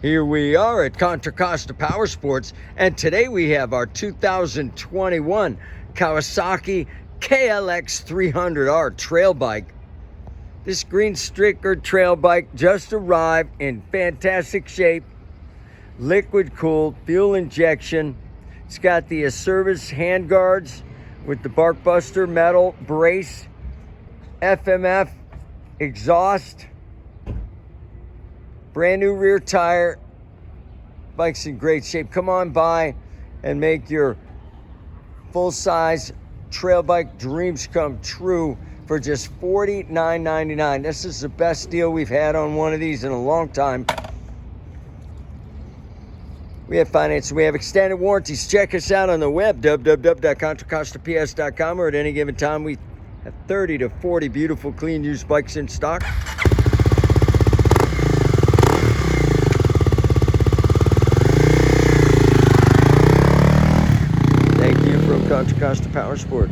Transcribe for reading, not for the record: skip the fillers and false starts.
Here we are at Contra Costa Powersports, and today we have our 2021 Kawasaki KLX300R trail bike. This green sticker trail bike just arrived in fantastic shape, liquid cooled, fuel injection. It's got the service handguards with the bark buster metal brace, FMF exhaust, brand new rear tire. Bike's in great shape. Come on by and make your full-size trail bike dreams come true for just $49.99. This is the best deal we've had on one of these in a long time. We have financing. We have extended warranties. Check us out on the web, www.contracostaps.com, or at any given time we have 30 to 40 beautiful, clean, used bikes in stock. Thank you from Contra Costa Powersports.